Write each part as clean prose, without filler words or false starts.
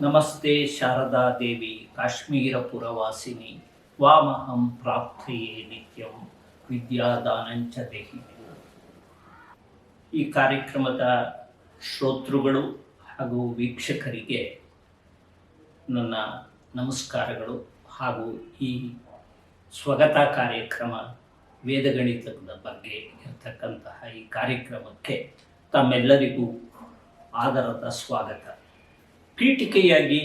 ನಮಸ್ತೆ ಶಾರದಾ ದೇವಿ ಕಾಶ್ಮೀರ ಪುರವಾಸಿನಿ ವಾಮಹಂ ಪ್ರಾರ್ಥಯೇ ನಿತ್ಯಂ ವಿದ್ಯಾದಾನಂಚ ದೇಹಿ. ಈ ಕಾರ್ಯಕ್ರಮದ ಶ್ರೋತೃಗಳು ಹಾಗೂ ವೀಕ್ಷಕರಿಗೆ ನನ್ನ ನಮಸ್ಕಾರಗಳು ಹಾಗೂ ಈ ಸ್ವಗತ ಕಾರ್ಯಕ್ರಮ ವೇದಗಣಿತದ ಬಗ್ಗೆ ಇರತಕ್ಕಂತಹ ಈ ಕಾರ್ಯಕ್ರಮಕ್ಕೆ ತಮ್ಮೆಲ್ಲರಿಗೂ ಆದರದ ಸ್ವಾಗತ. ಪೀಠಿಕೆಯಾಗಿ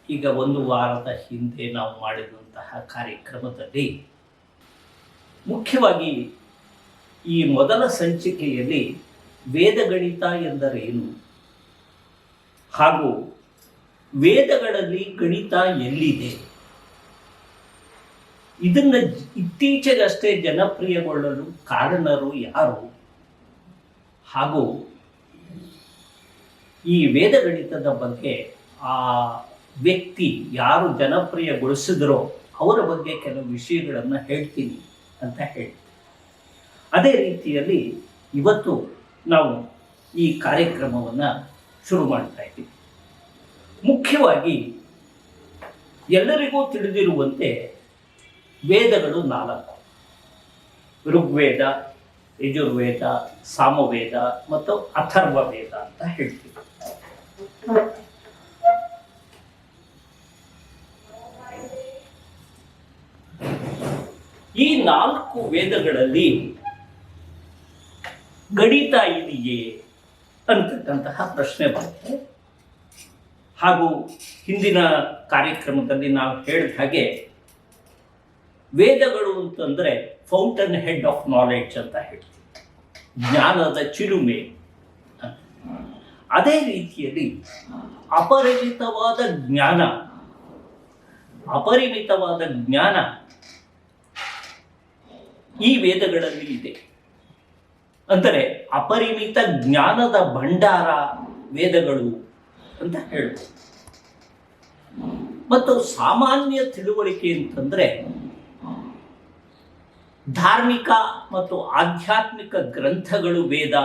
ಈಗ ಒಂದು ವಾರದ ಹಿಂದೆ ನಾವು ಮಾಡಿದಂತಹ ಕಾರ್ಯಕ್ರಮದಲ್ಲಿ ಮುಖ್ಯವಾಗಿ ಈ ಮೊದಲ ಸಂಚಿಕೆಯಲ್ಲಿ ವೇದಗಣಿತ ಎಂದರೇನು ಹಾಗೂ ವೇದಗಳಲ್ಲಿ ಗಣಿತ ಎಲ್ಲಿದೆ, ಇದನ್ನು ಇತ್ತೀಚೆಗಷ್ಟೇ ಜನಪ್ರಿಯಗೊಳ್ಳಲು ಕಾರಣರು ಯಾರು ಹಾಗೂ ಈ ವೇದಗಣಿತದ ಬಗ್ಗೆ ಆ ವ್ಯಕ್ತಿ ಯಾರು ಜನಪ್ರಿಯಗೊಳಿಸಿದ್ರೋ ಅವರ ಬಗ್ಗೆ ಕೆಲವು ವಿಷಯಗಳನ್ನು ಹೇಳ್ತೀನಿ ಅಂತ ಹೇಳಿ, ಅದೇ ರೀತಿಯಲ್ಲಿ ಇವತ್ತು ನಾವು ಈ ಕಾರ್ಯಕ್ರಮವನ್ನು ಶುರು ಮಾಡ್ತಾ ಇದ್ದೀವಿ. ಮುಖ್ಯವಾಗಿ ಎಲ್ಲರಿಗೂ ತಿಳಿದಿರುವಂತೆ ವೇದಗಳು 4: ಋಗ್ವೇದ, ಯಜುರ್ವೇದ, ಸಾಮವೇದ ಮತ್ತು ಅಥರ್ವ ವೇದ ಅಂತ ಹೇಳ್ತೀವಿ. ಈ 4 ವೇದಗಳಲ್ಲಿ ಗಣಿತ ಇದೆಯೇ ಅಂತಕ್ಕಂತಹ ಪ್ರಶ್ನೆ ಬರುತ್ತೆ. ಹಾಗೂ ಹಿಂದಿನ ಕಾರ್ಯಕ್ರಮದಲ್ಲಿ ನಾವು ಹೇಳಿದ ಹಾಗೆ ವೇದಗಳು ಅಂತಂದರೆ ಫೌಂಟನ್ ಹೆಡ್ ಆಫ್ ನಾಲೆಡ್ಜ್ ಅಂತ ಹೇಳ್ತೀವಿ, ಜ್ಞಾನದ ಚಿಲುಮೆ. ಅದೇ ರೀತಿಯಲ್ಲಿ ಅಪರಿಮಿತವಾದ ಜ್ಞಾನ ಈ ವೇದಗಳಲ್ಲಿ ಇದೆ. ಅಂದರೆ ಅಪರಿಮಿತ ಜ್ಞಾನದ ಭಂಡಾರ ವೇದಗಳು ಅಂತ ಹೇಳ್ಬೋದು. ಮತ್ತು ಸಾಮಾನ್ಯ ತಿಳುವಳಿಕೆ ಅಂತಂದರೆ ಧಾರ್ಮಿಕ ಮತ್ತು ಆಧ್ಯಾತ್ಮಿಕ ಗ್ರಂಥಗಳು ವೇದ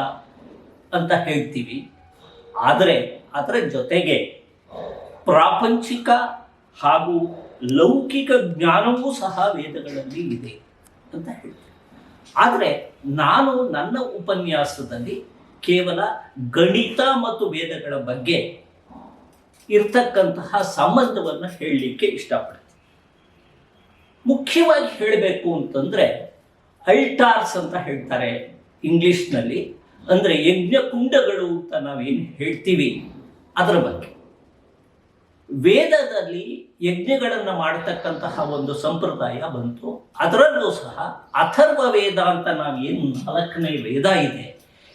ಅಂತ ಹೇಳ್ತೀವಿ. ಆದರೆ ಅದರ ಜೊತೆಗೆ ಪ್ರಾಪಂಚಿಕ ಹಾಗೂ ಲೌಕಿಕ ಜ್ಞಾನವೂ ಸಹ ವೇದಗಳಲ್ಲಿ ಇದೆ ಅಂತ ಹೇಳ್ತೀವಿ. ಆದರೆ ನಾನು ನನ್ನ ಉಪನ್ಯಾಸದಲ್ಲಿ ಕೇವಲ ಗಣಿತ ಮತ್ತು ವೇದಗಳ ಬಗ್ಗೆ ಇರ್ತಕ್ಕಂತಹ ಸಂಬಂಧವನ್ನು ಹೇಳಲಿಕ್ಕೆ ಇಷ್ಟಪಡ್ತೀನಿ. ಮುಖ್ಯವಾಗಿ ಹೇಳಬೇಕು ಅಂತಂದರೆ ಅಲ್ಟಾರ್ಸ್ ಅಂತ ಹೇಳ್ತಾರೆ ಇಂಗ್ಲಿಷ್ನಲ್ಲಿ, ಅಂದರೆ ಯಜ್ಞಕುಂಡಗಳು ಅಂತ ನಾವೇನು ಹೇಳ್ತೀವಿ ಅದರ ಬಗ್ಗೆ. ವೇದದಲ್ಲಿ ಯಜ್ಞಗಳನ್ನು ಮಾಡತಕ್ಕಂತಹ ಒಂದು ಸಂಪ್ರದಾಯ ಬಂತು. ಅದರಲ್ಲೂ ಸಹ ಅಥರ್ವ ವೇದ ಅಂತ ನಾವೇನು 4ನೇ ವೇದ ಇದೆ,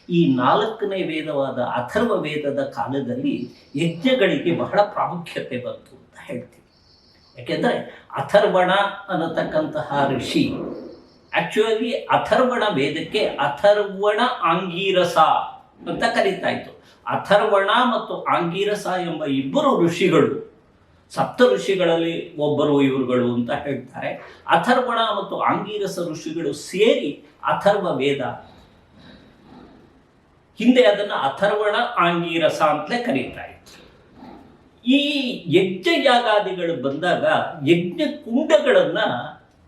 ಈ 4ನೇ ವೇದವಾದ ಅಥರ್ವ ವೇದದ ಕಾಲದಲ್ಲಿ ಯಜ್ಞಗಳಿಗೆ ಬಹಳ ಪ್ರಾಮುಖ್ಯತೆ ಬಂತು ಅಂತ ಹೇಳ್ತೀವಿ. ಯಾಕೆಂದರೆ ಅಥರ್ವಣ ಅನ್ನತಕ್ಕಂತಹ ಋಷಿ ಆಕ್ಚುಲಿ ಅಥರ್ವಣ ವೇದಕ್ಕೆ ಅಥರ್ವಣ ಆಂಗೀರಸ ಅಂತ ಕರೀತಾ ಇತ್ತು. ಅಥರ್ವಣ ಮತ್ತು ಆಂಗೀರಸ ಎಂಬ ಇಬ್ಬರು ಋಷಿಗಳು, ಸಪ್ತ ಋಷಿಗಳಲ್ಲಿ ಒಬ್ಬರು ಇವರುಗಳು ಅಂತ ಹೇಳ್ತಾರೆ. ಅಥರ್ವಣ ಮತ್ತು ಆಂಗೀರಸ ಋಷಿಗಳು ಸೇರಿ ಅಥರ್ವ ವೇದ, ಹಿಂದೆ ಅದನ್ನು ಅಥರ್ವಣ ಆಂಗೀರಸ ಅಂತಲೇ ಕರೀತಾ ಇತ್ತು. ಈ ಯಜ್ಞಯಾಗಾದಿಗಳು ಬಂದಾಗ ಯಜ್ಞ ಕುಂಡಗಳನ್ನು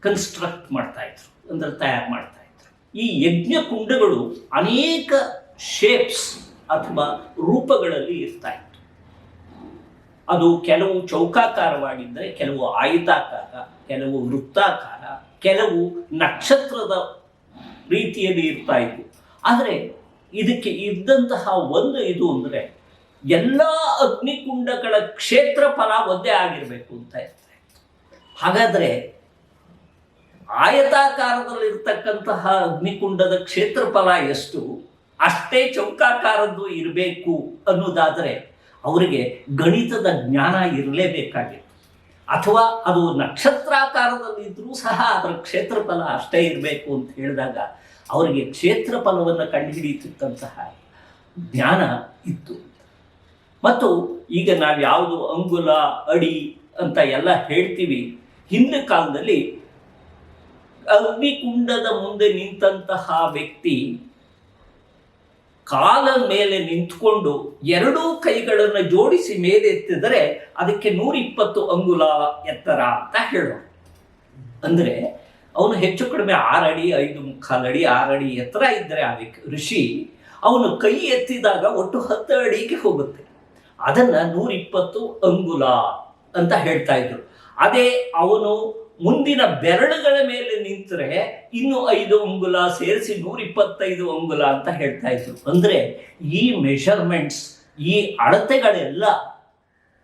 ಕನ್ಸ್ಟ್ರಕ್ಟ್ ಮಾಡ್ತಾ ಇದ್ರು, ಅಂದರೆ ತಯಾರು ಮಾಡ್ತಾ ಇದ್ರು. ಈ ಯಜ್ಞ ಕುಂಡಗಳು ಅನೇಕ ಶೇಪ್ಸ್ ಅಥವಾ ರೂಪಗಳಲ್ಲಿ ಇರ್ತಾ ಇತ್ತು. ಅದು ಕೆಲವು ಚೌಕಾಕಾರವಾಗಿದ್ದರೆ, ಕೆಲವು ಆಯತಾಕಾರ, ಕೆಲವು ವೃತ್ತಾಕಾರ, ಕೆಲವು ನಕ್ಷತ್ರದ ರೀತಿಯಲ್ಲಿ ಇರ್ತಾ ಇತ್ತು. ಆದರೆ ಇದಕ್ಕೆ ಇದ್ದಂತಹ ಒಂದು ಇದು ಅಂದರೆ ಎಲ್ಲ ಅಗ್ನಿಕುಂಡಗಳ ಕ್ಷೇತ್ರಫಲ ಒಂದೇ ಆಗಿರಬೇಕು ಅಂತ ಇರ್ತಾ ಇತ್ತು. ಹಾಗಾದರೆ ಆಯತಾಕಾರದಲ್ಲಿರ್ತಕ್ಕಂತಹ ಅಗ್ನಿಕುಂಡದ ಕ್ಷೇತ್ರಫಲ ಎಷ್ಟು, ಅಷ್ಟೇ ಚೌಕಾಕಾರದ್ದು ಇರಬೇಕು ಅನ್ನೋದಾದರೆ ಅವರಿಗೆ ಗಣಿತದ ಜ್ಞಾನ ಇರಲೇಬೇಕಾಗಿತ್ತು. ಅಥವಾ ಅದು ನಕ್ಷತ್ರಾಕಾರದಲ್ಲಿದ್ದರೂ ಸಹ ಅದರ ಕ್ಷೇತ್ರಫಲ ಅಷ್ಟೇ ಇರಬೇಕು ಅಂತ ಹೇಳಿದಾಗ ಅವರಿಗೆ ಕ್ಷೇತ್ರಫಲವನ್ನು ಕಂಡುಹಿಡಿಯತಕ್ಕಂತಹ ಜ್ಞಾನ ಇತ್ತು. ಮತ್ತು ಈಗ ನಾವು ಯಾವುದು ಅಂಗುಲ, ಅಡಿ ಅಂತ ಎಲ್ಲ ಹೇಳ್ತೀವಿ, ಹಿಂದಿನ ಕಾಲದಲ್ಲಿ ಅಗ್ನಿಕುಂಡದ ಮುಂದೆ ನಿಂತಹ ವ್ಯಕ್ತಿ ಕಾಲ ಮೇಲೆ ನಿಂತ್ಕೊಂಡು ಎರಡೂ ಕೈಗಳನ್ನು ಜೋಡಿಸಿ ಮೇಲೆ ಎತ್ತಿದರೆ ಅದಕ್ಕೆ 120 ಅಂಗುಲ ಎತ್ತರ ಅಂತ ಹೇಳೋಣ. ಅಂದರೆ ಅವನು ಹೆಚ್ಚು ಕಡಿಮೆ 6 ಅಡಿ 5 ಅಡಿ 6 ಅಡಿ ಎತ್ತರ ಇದ್ದರೆ ಆ ಋಷಿ ಅವನು ಕೈ ಎತ್ತಿದಾಗ ಒಟ್ಟು 10 ಅಡಿಗೆ ಹೋಗುತ್ತೆ. ಅದನ್ನ 120 ಅಂಗುಲ ಅಂತ ಹೇಳ್ತಾ ಇದ್ರು. ಅದೇ ಅವನು ಮುಂದಿನ ಬೆರಳುಗಳ ಮೇಲೆ ನಿಂತರೆ ಇನ್ನು 5 ಅಂಗುಲ ಸೇರಿಸಿ 125 ಅಂಗುಲ ಅಂತ ಹೇಳ್ತಾ ಇದ್ರು. ಅಂದ್ರೆ ಈ ಮೆಷರ್ಮೆಂಟ್ಸ್, ಈ ಅಳತೆಗಳೆಲ್ಲ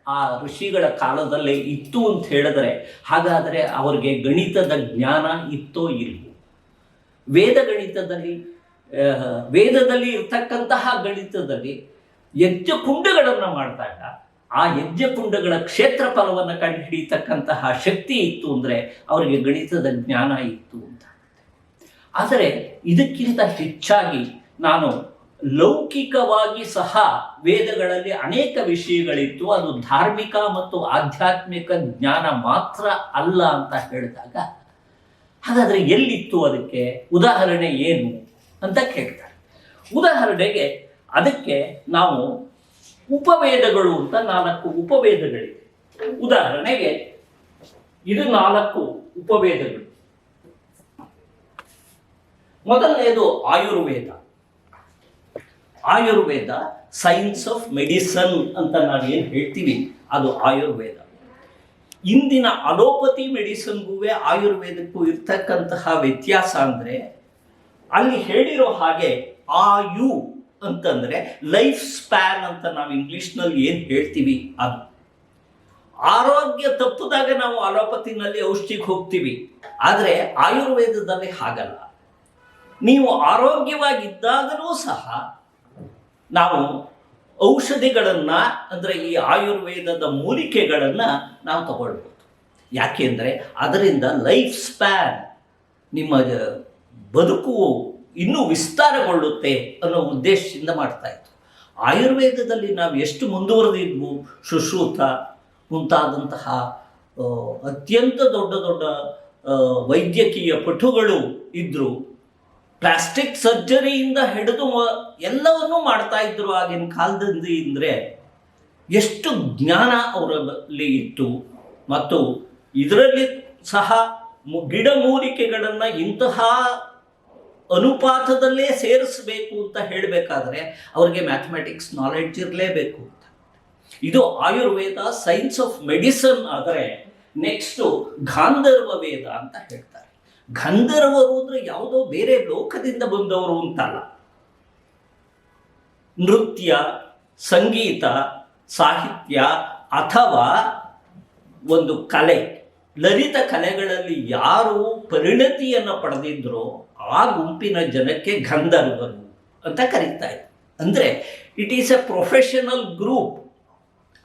ಆ ಋಷಿಗಳ ಕಾಲದಲ್ಲೇ ಇತ್ತು ಅಂತ ಹೇಳಿದ್ರೆ, ಹಾಗಾದರೆ ಅವರಿಗೆ ಗಣಿತದ ಜ್ಞಾನ ಇತ್ತೋ ಇಲ್ವೋ? ವೇದದಲ್ಲಿ ಇರ್ತಕ್ಕಂತಹ ಗಣಿತದಲ್ಲಿ ಯಜ್ಞ ಕುಂಡಗಳನ್ನು ಮಾಡಿದಾಗ ಆ ಯಜ್ಞ ಕುಂಡಗಳ ಕ್ಷೇತ್ರಫಲವನ್ನು ಕಂಡುಹಿಡಿಯತಕ್ಕಂತಹ ಶಕ್ತಿ ಇತ್ತು ಅಂದರೆ ಅವರಿಗೆ ಗಣಿತದ ಜ್ಞಾನ ಇತ್ತು ಅಂತ. ಆದರೆ ಇದಕ್ಕಿಂತ ಹೆಚ್ಚಾಗಿ ನಾನು ಲೌಕಿಕವಾಗಿ ಸಹ ವೇದಗಳಲ್ಲಿ ಅನೇಕ ವಿಷಯಗಳಿತ್ತು, ಅದು ಧಾರ್ಮಿಕ ಮತ್ತು ಆಧ್ಯಾತ್ಮಿಕ ಜ್ಞಾನ ಮಾತ್ರ ಅಲ್ಲ ಅಂತ ಹೇಳಿದಾಗ, ಹಾಗಾದರೆ ಎಲ್ಲಿತ್ತು ಅದಕ್ಕೆ ಉದಾಹರಣೆ ಏನು ಅಂತ ಕೇಳ್ತಾರೆ. ಉದಾಹರಣೆಗೆ ಅದಕ್ಕೆ ನಾವು ಉಪವೇದಗಳು ಅಂತ 4 ಉಪವೇದಗಳಿವೆ. ಉದಾಹರಣೆಗೆ ಇದು 4 ಉಪವೇದಗಳು. ಮೊದಲನೇದು Ayurveda. Ayurveda science of medicine ಅಂತ ನಾವೇನು ಹೇಳ್ತೀವಿ ಅದು ಆಯುರ್ವೇದ. ಇಂದಿನ ಅಲೋಪತಿ ಮೆಡಿಸನ್ಗೂ ಆಯುರ್ವೇದಕ್ಕೂ ಇರ್ತಕ್ಕಂತಹ ವ್ಯತ್ಯಾಸ ಅಂದರೆ, ಅಲ್ಲಿ ಹೇಳಿರೋ ಹಾಗೆ ಆಯು ಅಂತಂದರೆ ಲೈಫ್ ಸ್ಪ್ಯಾನ್ ಅಂತ ನಾವು ಇಂಗ್ಲಿಷ್ನಲ್ಲಿ ಏನು ಹೇಳ್ತೀವಿ ಅದು. ಆರೋಗ್ಯ ತಪ್ಪಿದಾಗ ನಾವು ಅಲೋಪತಿನಲ್ಲಿ ಔಷಧಿಗೆ ಹೋಗ್ತೀವಿ, ಆದರೆ ಆಯುರ್ವೇದದಲ್ಲಿ ಹಾಗಲ್ಲ. ನೀವು ಆರೋಗ್ಯವಾಗಿದ್ದಾಗಲೂ ಸಹ ನಾವು ಔಷಧಿಗಳನ್ನು, ಅಂದರೆ ಈ ಆಯುರ್ವೇದದ ಮೂಲಿಕೆಗಳನ್ನು ನಾವು ತಗೊಳ್ಬೋದು. ಯಾಕೆಂದರೆ ಅದರಿಂದ ಲೈಫ್ ಸ್ಪ್ಯಾನ್, ನಿಮ್ಮ ಬದುಕು ಇನ್ನೂ ವಿಸ್ತಾರಗೊಳ್ಳುತ್ತೆ ಅನ್ನೋ ಉದ್ದೇಶದಿಂದ ಮಾಡ್ತಾ ಇತ್ತು. ಆಯುರ್ವೇದದಲ್ಲಿ ನಾವು ಎಷ್ಟು ಮುಂದುವರೆದಿದ್ವು, ಸುಶ್ರುತ ಮುಂತಾದಂತಹ ಅತ್ಯಂತ ದೊಡ್ಡ ದೊಡ್ಡ ವೈದ್ಯಕೀಯ ಪಟುಗಳು ಇದ್ದರು. ಪ್ಲಾಸ್ಟಿಕ್ ಸರ್ಜರಿಯಿಂದ ಹಿಡಿದು ಎಲ್ಲವನ್ನೂ ಮಾಡ್ತಾ ಇದ್ರು ಆಗಿನ ಕಾಲದಲ್ಲಿ. ಅಂದರೆ ಎಷ್ಟು ಜ್ಞಾನ ಅವರಲ್ಲಿ ಇತ್ತು. ಮತ್ತು ಇದರಲ್ಲಿ ಸಹ ಗಿಡಮೂಲಿಕೆಗಳನ್ನು ಇಂತಹ ಅನುಪಾತದಲ್ಲೇ ಸೇರಿಸಬೇಕು ಅಂತ ಹೇಳಬೇಕಾದ್ರೆ ಅವ್ರಿಗೆ ಮ್ಯಾಥಮೆಟಿಕ್ಸ್ ನಾಲೆಡ್ಜ್ ಇರಲೇಬೇಕು ಅಂತ. ಇದು ಆಯುರ್ವೇದ ಸೈನ್ಸ್ ಆಫ್ ಮೆಡಿಸನ್. ಆದರೆ ನೆಕ್ಸ್ಟು ಗಾಂಧರ್ವ ವೇದ ಅಂತ ಹೇಳ್ತಾರೆ. ಗಂಧರ್ವರು ಅಂದರೆ ಯಾವುದೋ ಬೇರೆ ಲೋಕದಿಂದ ಬಂದವರು ಅಂತಲ್ಲ. ನೃತ್ಯ, ಸಂಗೀತ, ಸಾಹಿತ್ಯ ಅಥವಾ ಒಂದು ಕಲೆ, ಲಲಿತ ಕಲೆಗಳಲ್ಲಿ ಯಾರು ಪರಿಣತಿಯನ್ನು ಪಡೆದಿದ್ರೋ ಆ ಗುಂಪಿನ ಜನಕ್ಕೆ ಗಂಧರ್ವರು ಅಂತ ಕರೀತಾ ಇದ್ರು. ಅಂದರೆ it is A professional group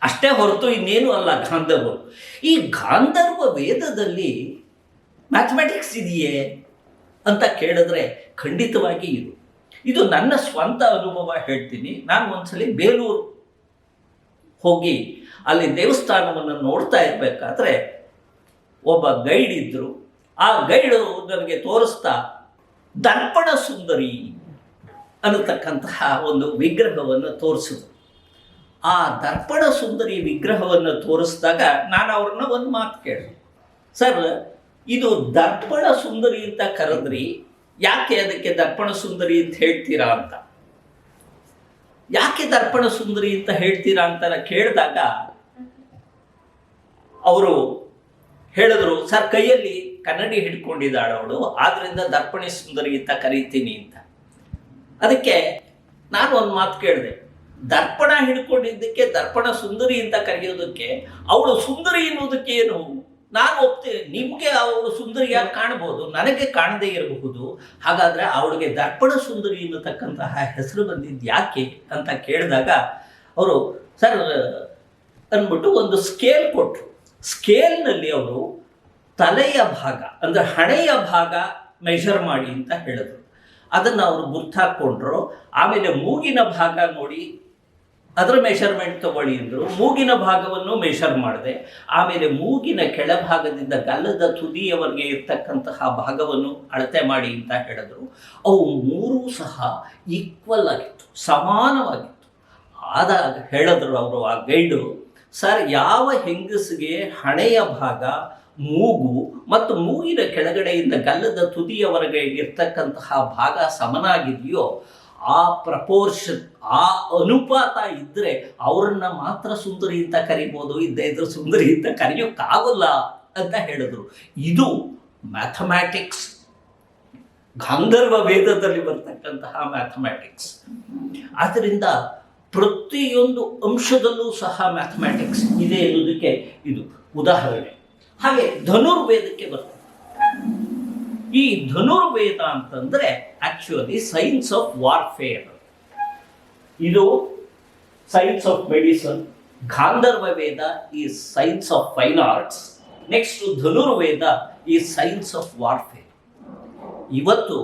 ಅಷ್ಟೇ ಹೊರತು ಇನ್ನೇನು ಅಲ್ಲ ಗಾಂಧರ್ವರು. ಈ ಗಾಂಧರ್ವ ವೇದದಲ್ಲಿ ಮ್ಯಾಥಮೆಟಿಕ್ಸ್ ಇದೆಯೇ ಅಂತ ಕೇಳಿದ್ರೆ ಖಂಡಿತವಾಗಿ ಇದು ನನ್ನ ಸ್ವಂತ ಅನುಭವ ಹೇಳ್ತೀನಿ. ನಾನು ಒಂದ್ಸಲಿ ಬೇಲೂರು ಹೋಗಿ ಅಲ್ಲಿ ದೇವಸ್ಥಾನವನ್ನು ನೋಡ್ತಾ ಇರಬೇಕಾದ್ರೆ ಒಬ್ಬ ಗೈಡ್ ಇದ್ದರು. ಆ ಗೈಡು ನನಗೆ ತೋರಿಸ್ತಾ ದರ್ಪಣ ಸುಂದರಿ ಅನ್ನತಕ್ಕಂತಹ ಒಂದು ವಿಗ್ರಹವನ್ನು ತೋರಿಸಿದ್ರು. ಆ ದರ್ಪಣ ಸುಂದರಿ ವಿಗ್ರಹವನ್ನು ತೋರಿಸಿದಾಗ ನಾನು ಅವ್ರನ್ನ ಒಂದು ಮಾತು ಕೇಳಿದೆ, ಸರ್ ಇದು ದರ್ಪಣ ಸುಂದರಿ ಅಂತ ಕರೆದ್ರಿ, ಯಾಕೆ ಅದಕ್ಕೆ ದರ್ಪಣ ಸುಂದರಿ ಅಂತ ಹೇಳ್ತೀರಾ ಅಂತ. ಯಾಕೆ ದರ್ಪಣ ಸುಂದರಿ ಅಂತ ಹೇಳ್ತೀರಾ ಅಂತ ಕೇಳಿದಾಗ ಅವರು ಹೇಳಿದ್ರು, ಸರ್ ಕೈಯಲ್ಲಿ ಕನ್ನಡಿ ಹಿಡ್ಕೊಂಡಿದ್ದಾಳೆ ಅವಳು, ಆದ್ರಿಂದ ದರ್ಪಣಿ ಸುಂದರಿ ಅಂತ ಕರೀತೀನಿ ಅಂತ. ಅದಕ್ಕೆ ನಾನು ಒಂದು ಮಾತು ಕೇಳಿದೆ, ದರ್ಪಣ ಹಿಡ್ಕೊಂಡಿದ್ದಕ್ಕೆ ದರ್ಪಣ ಸುಂದರಿ ಅಂತ ಕರೆಯೋದಕ್ಕೆ ಅವಳು ಸುಂದರಿ ಎನ್ನುವುದಕ್ಕೆ ಏನು? ನಾನು ಒಪ್ತೇನೆ, ನಿಮಗೆ ಅವಳು ಸುಂದರಿಯಾಗಿ ಕಾಣಬಹುದು, ನನಗೆ ಕಾಣದೇ ಇರಬಹುದು. ಹಾಗಾದರೆ ಅವಳಿಗೆ ದರ್ಪಣ ಸುಂದರಿ ಎನ್ನತಕ್ಕಂತಹ ಹೆಸರು ಬಂದಿದ್ದು ಯಾಕೆ ಅಂತ ಕೇಳಿದಾಗ ಅವರು ಸರ್ ಅಂದ್ಬಿಟ್ಟು ಒಂದು ಸ್ಕೇಲ್ ಕೊಟ್ಟರು. ಸ್ಕೇಲ್ನಲ್ಲಿ ಅವರು ತಲೆಯ ಭಾಗ ಅಂದರೆ ಹಣೆಯ ಭಾಗ ಮೆಷರ್ ಮಾಡಿ ಅಂತ ಹೇಳಿದ್ರು. ಅದನ್ನು ಅವರು ಗುರ್ತಾಕೊಂಡ್ರು. ಆಮೇಲೆ ಮೂಗಿನ ಭಾಗ ನೋಡಿ ಅದರ ಮೆಷರ್ಮೆಂಟ್ ತಗೊಳ್ಳಿ ಅಂದರು. ಮೂಗಿನ ಭಾಗವನ್ನು ಮೆಷರ್ ಮಾಡಿದೆ. ಆಮೇಲೆ ಮೂಗಿನ ಕೆಳಭಾಗದಿಂದ ಗಲ್ಲದ ತುದಿಯವರೆಗೆ ಇರ್ತಕ್ಕಂತಹ ಭಾಗವನ್ನು ಅಳತೆ ಮಾಡಿ ಅಂತ ಹೇಳಿದ್ರು. ಅವು ಮೂರೂ ಸಹ ಈಕ್ವಲ್ ಆಗಿತ್ತು, ಸಮಾನವಾಗಿತ್ತು. ಆದಾಗ ಹೇಳಿದ್ರು ಅವರು, ಆ ಗೈಡು, ಸರ್, ಯಾವ ಹೆಂಗಸಿಗೆ ಹಣೆಯ ಭಾಗ, ಮೂಗು ಮತ್ತು ಮೂಗಿನ ಕೆಳಗಡೆಯಿಂದ ಗಲ್ಲದ ತುದಿಯವರೆಗೆ ಇರ್ತಕ್ಕಂತಹ ಭಾಗ ಸಮನಾಗಿದೆಯೋ ಆ ಪ್ರಪೋರ್ಷನ್, ಆ ಅನುಪಾತ ಇದ್ದರೆ ಅವ್ರನ್ನ ಮಾತ್ರ ಸುಂದರಿ ಅಂತ ಕರಿಬೋದು, ಇದ್ದೇ ಇದ್ರೆ ಸುಂದರಿ ಅಂತ ಕರೆಯೋಕ್ಕಾಗಲ್ಲ ಅಂತ ಹೇಳಿದ್ರು. ಇದು ಮ್ಯಾಥಮ್ಯಾಟಿಕ್ಸ್, ಗಾಂಧರ್ವ ವೇದದಲ್ಲಿ ಬರ್ತಕ್ಕಂತಹ ಮ್ಯಾಥಮ್ಯಾಟಿಕ್ಸ್. ಆದ್ದರಿಂದ ಪ್ರತಿಯೊಂದು ಅಂಶದಲ್ಲೂ ಸಹ ಮ್ಯಾಥಮ್ಯಾಟಿಕ್ಸ್ ಇದೆ ಎನ್ನುವುದಕ್ಕೆ ಇದು ಉದಾಹರಣೆ. ಹಾಗೆ ಧನುರ್ವೇದಕ್ಕೆ ಬರ್ತದೆ. ಈ ಧನುರ್ವೇದ ಅಂತಂದ್ರೆ ಆಕ್ಚುಲಿ ಸೈನ್ಸ್ ಆಫ್ ವಾರ್ಫೇರ್. ಇದು ಸೈನ್ಸ್ ಆಫ್ ಮೆಡಿಸನ್. ಗಾಂಧರ್ವ ವೇದ ಈ science of fine arts. Next Dhanurveda ಈ ಸೈನ್ಸ್ ಆಫ್ ವಾರ್ಫೇರ್. ಇವತ್ತು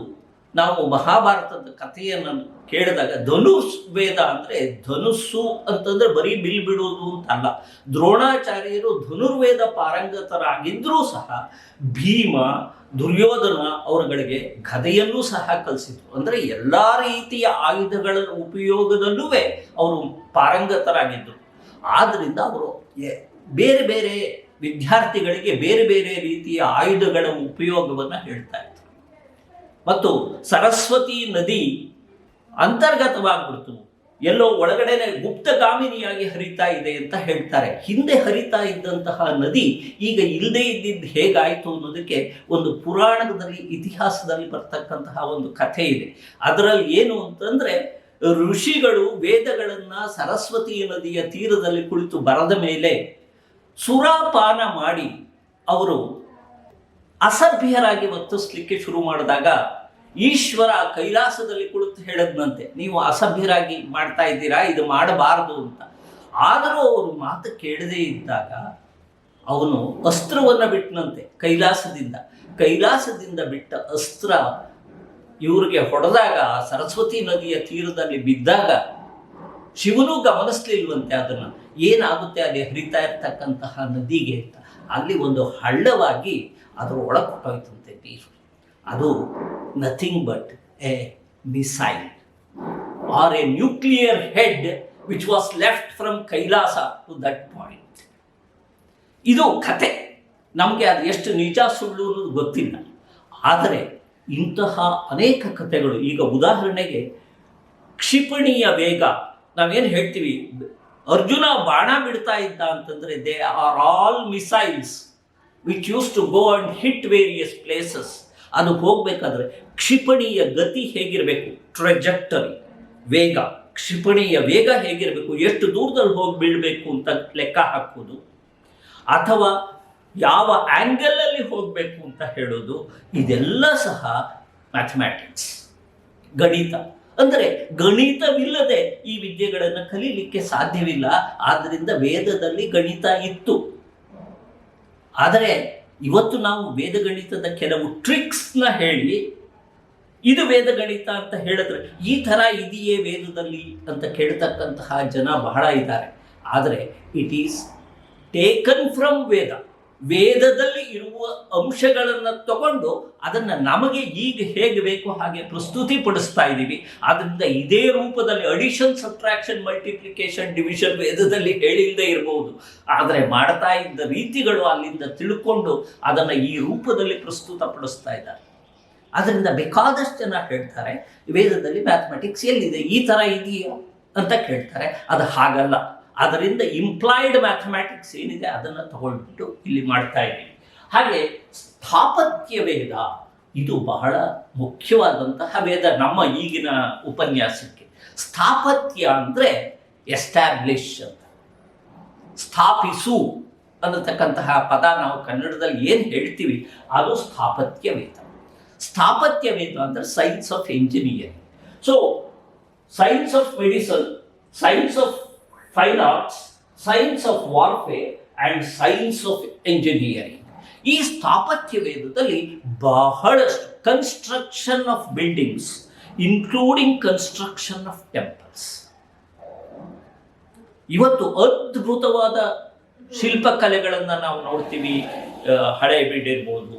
ನಾವು ಮಹಾಭಾರತದ ಕಥೆಯನ್ನು ಕೇಳಿದಾಗ ಧನುಷ್ ವೇದ ಅಂದರೆ ಧನುಸ್ಸು ಅಂತಂದ್ರೆ ಬರೀ ಬಿಲ್ ಬಿಡುವುದು ಅಂತಲ್ಲ. ದ್ರೋಣಾಚಾರ್ಯರು ಧನುರ್ವೇದ ಪಾರಂಗತರಾಗಿದ್ದರೂ ಸಹ ಭೀಮ, ದುರ್ಯೋಧನ ಅವರುಗಳಿಗೆ ಗದೆಯನ್ನೂ ಸಹ ಕಲಿಸಿದ್ರು. ಅಂದರೆ ಎಲ್ಲ ರೀತಿಯ ಆಯುಧಗಳ ಉಪಯೋಗದಲ್ಲೂ ಅವರು ಪಾರಂಗತರಾಗಿದ್ದರು. ಆದ್ದರಿಂದ ಅವರು ಬೇರೆ ಬೇರೆ ವಿದ್ಯಾರ್ಥಿಗಳಿಗೆ ಬೇರೆ ಬೇರೆ ರೀತಿಯ ಆಯುಧಗಳ ಉಪಯೋಗವನ್ನು ಹೇಳ್ತಾ ಇದ್ರು. ಮತ್ತು ಸರಸ್ವತಿ ನದಿ ಅಂತರ್ಗತವಾಗಿಬಿಡ್ತು, ಎಲ್ಲೋ ಒಳಗಡೆನೆ ಗುಪ್ತಗಾಮಿನಿಯಾಗಿ ಹರಿತಾ ಇದೆ ಅಂತ ಹೇಳ್ತಾರೆ. ಹಿಂದೆ ಹರಿತಾ ಇದ್ದಂತಹ ನದಿ ಈಗ ಇಲ್ಲದೇ ಇದ್ದಿದ್ದು ಹೇಗಾಯಿತು ಅನ್ನೋದಕ್ಕೆ ಒಂದು ಪುರಾಣದಲ್ಲಿ, ಇತಿಹಾಸದಲ್ಲಿ ಬರ್ತಕ್ಕಂತಹ ಒಂದು ಕಥೆ ಇದೆ. ಅದರಲ್ಲಿ ಏನು ಅಂತಂದರೆ, ಋಷಿಗಳು ವೇದಗಳನ್ನು ಸರಸ್ವತಿ ನದಿಯ ತೀರದಲ್ಲಿ ಕುಳಿತು ಬರೆದ ಮೇಲೆ ಸುರಾಪಾನ ಮಾಡಿ ಅವರು ಅಸಭ್ಯರಾಗಿ ವರ್ತಿಸ್ಲಿಕ್ಕೆ ಶುರು ಮಾಡಿದಾಗ ಈಶ್ವರ ಕೈಲಾಸದಲ್ಲಿ ಕುಳಿತು ಹೇಳದ್ನಂತೆ, ನೀವು ಅಸಭ್ಯರಾಗಿ ಮಾಡ್ತಾ ಇದ್ದೀರಾ, ಇದು ಮಾಡಬಾರದು ಅಂತ. ಆದರೂ ಅವರು ಮಾತು ಕೇಳದೇ ಇದ್ದಾಗ ಅವನು ಅಸ್ತ್ರವನ್ನು ಬಿಟ್ಟನಂತೆ ಕೈಲಾಸದಿಂದ ಬಿಟ್ಟ ಅಸ್ತ್ರ ಇವ್ರಿಗೆ ಹೊಡೆದಾಗ, ಸರಸ್ವತಿ ನದಿಯ ತೀರದಲ್ಲಿ ಬಿದ್ದಾಗ ಶಿವನು ಗಮನಿಸ್ಲಿಲ್ವಂತೆ ಅದನ್ನು, ಏನಾಗುತ್ತೆ ಅಲ್ಲಿ ಹರಿತಾ ಇರ್ತಕ್ಕಂತಹ ನದಿಗೆ ಅಂತ. ಅಲ್ಲಿ ಒಂದು ಹಳ್ಳವಾಗಿ ಅದರ ಒಳಗೆ ಹೊಟ್ಟೋಯ್ತಂತೆ ನೀರು. ಅದು nothing but a missile or a nuclear head which was left from Kailasa to that point. ಇದು ಕತೆ. ನಮಗೆ ಅದು ಎಷ್ಟು ನಿಜ ಸುಳ್ಳು ಅನ್ನೋದು ಗೊತ್ತಿಲ್ಲ. ಆದರೆ ಇಂತಹ ಅನೇಕ ಕಥೆಗಳು, ಈಗ ಉದಾಹರಣೆಗೆ ಕ್ಷಿಪಣಿಯ ವೇಗ, ನಾವೇನು ಹೇಳ್ತೀವಿ, ಅರ್ಜುನ ಬಾಣ ಬಿಡ್ತಾ ಇದ್ದ ಅಂತಂದರೆ they are all missiles which use to go and hit various places. ಅದು ಹೋಗಬೇಕಾದ್ರೆ ಕ್ಷಿಪಣಿಯ ಗತಿ ಹೇಗಿರಬೇಕು, ಟ್ರೆಜೆಕ್ಟರಿ, ವೇಗ, ಕ್ಷಿಪಣಿಯ ವೇಗ ಹೇಗಿರಬೇಕು, ಎಷ್ಟು ದೂರದಲ್ಲಿ ಹೋಗಿ ಬೀಳಬೇಕು ಅಂತ ಲೆಕ್ಕ ಹಾಕೋದು, ಅಥವಾ ಯಾವ ಆ್ಯಂಗಲಲ್ಲಿ ಹೋಗಬೇಕು ಅಂತ ಹೇಳೋದು, ಇದೆಲ್ಲ ಸಹ ಮ್ಯಾಥಮ್ಯಾಟಿಕ್ಸ್, ಗಣಿತ. ಅಂದರೆ ಗಣಿತವಿಲ್ಲದೆ ಈ ವಿದ್ಯೆಗಳನ್ನು ಕಲೀಲಿಕ್ಕೆ ಸಾಧ್ಯವಿಲ್ಲ. ಆದ್ದರಿಂದ ವೇದದಲ್ಲಿ ಗಣಿತ ಇತ್ತು. ಆದರೆ ಇವತ್ತು ನಾವು ವೇದಗಣಿತದ ಕೆಲವು ಟ್ರಿಕ್ಸ್ನ ಹೇಳಿ ಇದು ವೇದಗಣಿತ ಅಂತ ಹೇಳಿದ್ರೆ, ಈ ಥರ ಇದೆಯೇ ವೇದದಲ್ಲಿ ಅಂತ ಕೇಳ್ತಕ್ಕಂತಹ ಜನ ಬಹಳ ಇದ್ದಾರೆ. ಆದರೆ ಇಟ್ ಈಸ್ ಟೇಕನ್ ಫ್ರಮ್ ವೇದದಲ್ಲಿ ಇರುವ ಅಂಶಗಳನ್ನು ತಗೊಂಡು ಅದನ್ನು ನಮಗೆ ಈಗ ಹೇಗೆ ಬೇಕೋ ಹಾಗೆ ಪ್ರಸ್ತುತಿ ಪಡಿಸ್ತಾ ಇದ್ದೀವಿ. ಆದ್ದರಿಂದ ಇದೇ ರೂಪದಲ್ಲಿ ಅಡಿಷನ್, ಸಬ್ಟ್ರಾಕ್ಷನ್, ಮಲ್ಟಿಪ್ಲಿಕೇಶನ್, ಡಿವಿಷನ್ ವೇದದಲ್ಲಿ ಹೇಳಿಲ್ಲದೆ ಇರಬಹುದು, ಆದರೆ ಮಾಡ್ತಾ ಇದ್ದ ರೀತಿಗಳು ಅಲ್ಲಿಂದ ತಿಳ್ಕೊಂಡು ಅದನ್ನು ಈ ರೂಪದಲ್ಲಿ ಪ್ರಸ್ತುತಪಡಿಸ್ತಾ ಇದ್ದಾರೆ. ಅದರಿಂದ ಬೇಕಾದಷ್ಟು ಜನ ಹೇಳ್ತಾರೆ, ವೇದದಲ್ಲಿ ಮ್ಯಾಥಮೆಟಿಕ್ಸ್ ಎಲ್ಲಿದೆ, ಈ ಥರ ಇದೆಯೋ ಅಂತ ಕೇಳ್ತಾರೆ. ಅದು ಹಾಗಲ್ಲ. ಅದರಿಂದ ಇಂಪ್ಲಾಯ್ಡ್ ಮ್ಯಾಥಮ್ಯಾಟಿಕ್ಸ್ ಏನಿದೆ ಅದನ್ನು ತಗೊಂಡ್ಬಿಟ್ಟು ಇಲ್ಲಿ ಮಾಡ್ತಾ ಇದ್ದೀವಿ. ಹಾಗೆ ಸ್ಥಾಪತ್ಯ ವೇದ, ಇದು ಬಹಳ ಮುಖ್ಯವಾದಂತಹ ವೇದ ನಮ್ಮ ಈಗಿನ ಉಪನ್ಯಾಸಕ್ಕೆ. ಸ್ಥಾಪತ್ಯ ಅಂದರೆ ಎಸ್ಟ್ಯಾಬ್ಲಿಷ್ ಅಂತ, ಸ್ಥಾಪಿಸು ಅನ್ನತಕ್ಕಂತಹ ಪದ ನಾವು ಕನ್ನಡದಲ್ಲಿ ಏನು ಹೇಳ್ತೀವಿ ಅದು ಸ್ಥಾಪತ್ಯ ವೇದ. ಸ್ಥಾಪತ್ಯ ವೇದ ಅಂದರೆ science of engineering. So science of medicine, science of fine arts, science of warfare and science of engineering. ಈ ಸ್ಥಾಪತ್ಯ ವೇದದಲ್ಲಿ ಬಹಳಷ್ಟು construction of buildings, including construction of temples, ಇವತ್ತು ಅದ್ಭುತವಾದ ಶಿಲ್ಪಕಲೆಗಳನ್ನು ನಾವು ನೋಡ್ತೀವಿ. ಹಳೇಬೀಡು ಇರ್ಬೋದು,